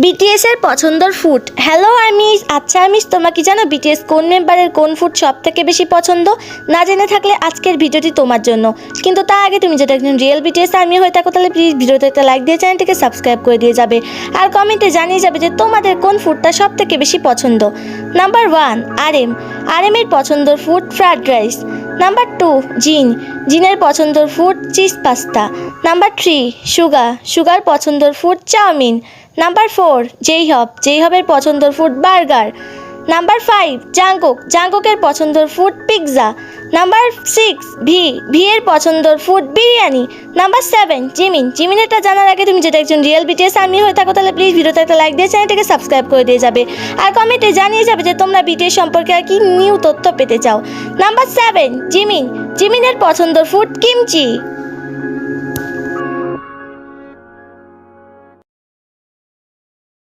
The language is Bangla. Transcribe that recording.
বিটিএস এর পছন্দের ফুড। হ্যালো আর্মিস, আচ্ছা আর্মিস, তোমরা কি জানো বিটিএস কোন মেম্বারের কোন ফুড সব থেকে বেশি পছন্দ? না জেনে থাকলে আজকের ভিডিওটি তোমার জন্য। কিন্তু তার আগে তুমি যদি একজন রিয়েল বিটিএস আর্মি হয়ে থাকো তাহলে প্লিজ ভিডিওতে একটা লাইক দিয়ে চ্যানেলটিকে সাবস্ক্রাইব করে দিয়ে যাবে আর কমেন্টে জানিয়ে যাবে যে তোমাদের কোন ফুডটা সব থেকে বেশি পছন্দ। নাম্বার 1 আর এম এর পছন্দের ফুড ফ্রাইড রাইস। নাম্বার 2 জিনের পছন্দের food cheese pasta. Number 3 sugar পছন্দের ফুড চাউমিন। নাম্বার 4 জেইহবের পছন্দের ফুড বার্গার। নাম্বার 5 জাঙ্কুকের পছন্দের ফুড পিৎজা। নাম্বার 6 ভি এর পছন্দের ফুড বিরিয়ানি। নাম্বার 7 জিমিনেরটা জানার আগে তুমি যদি একজন রিয়েল বিটিএস আর্মি হয়ে থাকো তাহলে প্লিজ ভিডিওতে একটা লাইক দিয়ে চ্যানেলটিকে সাবস্ক্রাইব করে দিয়ে যাবে আর কমেন্টে জানিয়ে যাবে যে তোমরা বিটিএস সম্পর্কে আর কি নিউ তথ্য পেতে চাও। নাম্বার 7 জিমিনের পছন্দের ফুড কিমচি।